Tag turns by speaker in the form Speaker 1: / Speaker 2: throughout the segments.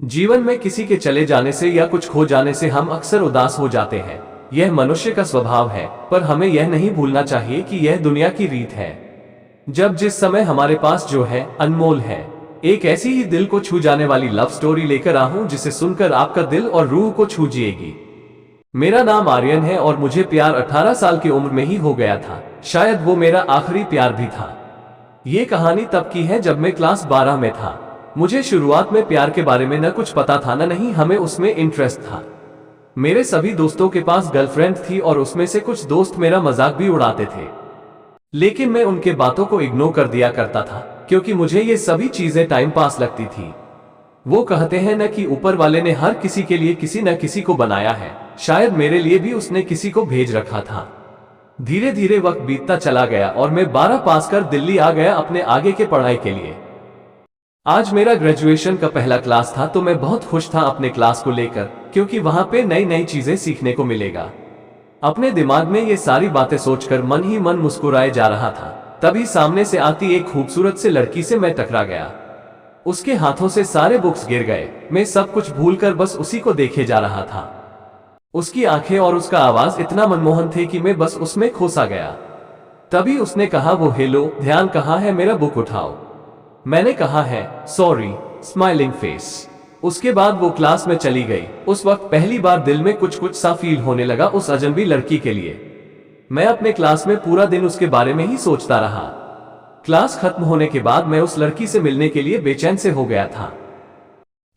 Speaker 1: जीवन में किसी के चले जाने से या कुछ खो जाने से हम अक्सर उदास हो जाते हैं। यह मनुष्य का स्वभाव है, पर हमें यह नहीं भूलना चाहिए कि यह दुनिया की रीत है। जब जिस समय हमारे पास जो है अनमोल है। एक ऐसी ही दिल को छू जाने वाली लव स्टोरी लेकर आ हूं जिसे सुनकर आपका दिल और रूह को छू जिएगी। मेरा नाम आर्यन है और मुझे प्यार 18 साल की उम्र में ही हो गया था। शायद वो मेरा आखिरी प्यार भी था। ये कहानी तब की है जब मैं क्लास 12 में था। मुझे शुरुआत में प्यार के बारे में न कुछ पता था न नहीं हमें उसमें इंटरेस्ट था। मेरे सभी दोस्तों के पास गर्लफ्रेंड थी और उसमें से कुछ दोस्त मेरा मजाक भी उड़ाते थे, लेकिन मैं उनके बातों को इग्नोर कर दिया करता था क्योंकि मुझे ये सभी चीजें टाइम पास लगती थी। वो कहते हैं न कि ऊपर वाले ने हर किसी के लिए किसी न किसी को बनाया है, शायद मेरे लिए भी उसने किसी को भेज रखा था। धीरे धीरे वक्त बीतता चला गया और मैं 12 पास कर दिल्ली आ गया अपने आगे के पढ़ाई के लिए। आज मेरा ग्रेजुएशन का पहला क्लास था तो मैं बहुत खुश था अपने क्लास को लेकर, क्योंकि वहां पे नई नई चीजें सीखने को मिलेगा। अपने दिमाग में ये सारी बातें सोचकर मन ही मन मुस्कुराए जा रहा था। तभी सामने से आती एक खूबसूरत से लड़की से मैं टकरा गया। उसके हाथों से सारे बुक्स गिर गए। मैं सब कुछ भूलकर बस उसी को देखे जा रहा था। उसकी आंखें और उसका आवाज इतना मनमोहन थे कि मैं बस उसमें खोसा गया। तभी उसने कहा, वो हेलो, ध्यान कहाँ है, मेरा बुक उठाओ। मैंने कहा है सॉरी, स्माइलिंग फेस। उसके बाद वो क्लास में चली गई। उस वक्त पहली बार दिल में कुछ कुछ सा फील होने लगा उस अजनबी लड़की के लिए। मैं अपने क्लास में पूरा दिन उसके बारे में ही सोचता रहा। क्लास खत्म होने के बाद मैं उस लड़की से मिलने के लिए बेचैन से हो गया था।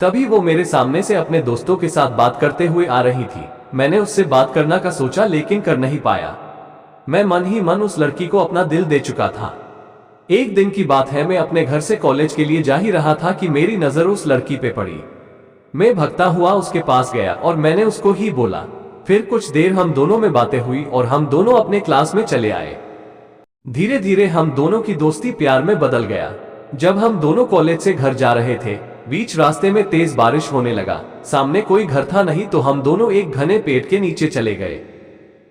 Speaker 1: तभी वो मेरे सामने से अपने दोस्तों के साथ बात करते हुए आ रही थी। मैंने उससे बात करना का सोचा लेकिन कर नहीं पाया। मैं मन ही मन उस लड़की को अपना दिल दे चुका था। एक दिन की बात है, मैं अपने घर से कॉलेज के लिए जा ही रहा था कि मेरी नजर उस लड़की पे पड़ी। मैं भगता हुआ उसके पास गया और मैंने उसको ही बोला। फिर कुछ देर हम दोनों में बातें हुई और हम दोनों अपने क्लास में चले आए। धीरे धीरे हम दोनों की दोस्ती प्यार में बदल गया। जब हम दोनों कॉलेज से घर जा रहे थे, बीच रास्ते में तेज बारिश होने लगा। सामने कोई घर था नहीं तो हम दोनों एक घने पेड़ के नीचे चले गए।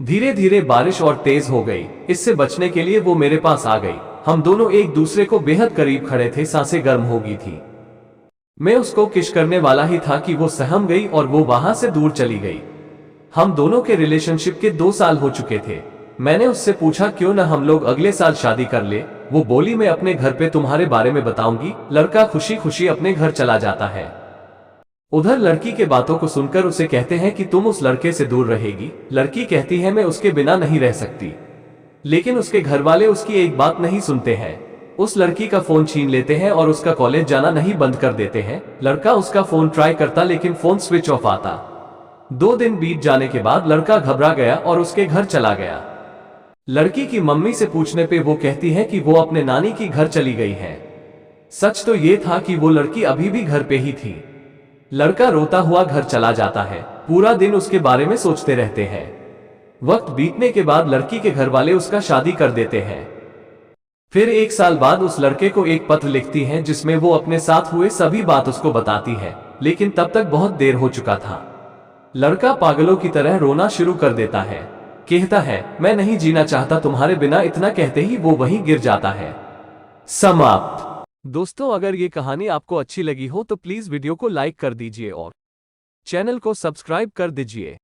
Speaker 1: धीरे धीरे बारिश और तेज हो गई। इससे बचने के लिए वो मेरे पास आ गई। हम दोनों एक दूसरे को बेहद करीब खड़े थे, सांसें गर्म हो गई थी। मैं उसको किस करने वाला ही था कि वो सहम गई और वो वहां से दूर चली गई। हम दोनों के रिलेशनशिप के 2 साल हो चुके थे। मैंने उससे पूछा, क्यों ना हम लोग अगले साल शादी कर ले। वो बोली, मैं अपने घर पे तुम्हारे बारे में बताऊंगी। लड़का खुशी खुशी अपने घर चला जाता है। उधर लड़की के बातों को सुनकर उसे कहते हैं कि तुम उस लड़के से दूर रहेगी। लड़की कहती है, मैं उसके बिना नहीं रह सकती। लेकिन उसके घर वाले उसकी एक बात नहीं सुनते हैं। उस लड़की का फोन छीन लेते हैं और उसका कॉलेज जाना नहीं बंद कर देते हैं। लड़का उसका फोन ट्राई करता लेकिन फोन स्विच ऑफ आता। 2 दिन बीत जाने के बाद लड़का घबरा गया और उसके घर चला गया। लड़की की मम्मी से पूछने पे वो कहती है कि वो अपने नानी की घर चली गई है। सच तो ये था कि वो लड़की अभी भी घर पे ही थी। लड़का रोता हुआ घर चला जाता है। पूरा दिन उसके बारे में सोचते रहते हैं। वक्त बीतने के बाद लड़की के घर वाले उसका शादी कर देते हैं। फिर 1 साल बाद उस लड़के को एक पत्र लिखती है जिसमें वो अपने साथ हुए सभी बात उसको बताती है, लेकिन तब तक बहुत देर हो चुका था। लड़का पागलों की तरह रोना शुरू कर देता है। कहता है, मैं नहीं जीना चाहता तुम्हारे बिना। इतना कहते ही वो वहीं गिर जाता है। समाप्त। दोस्तों, अगर ये कहानी आपको अच्छी लगी हो तो प्लीज वीडियो को लाइक कर दीजिए और चैनल को सब्सक्राइब कर दीजिए।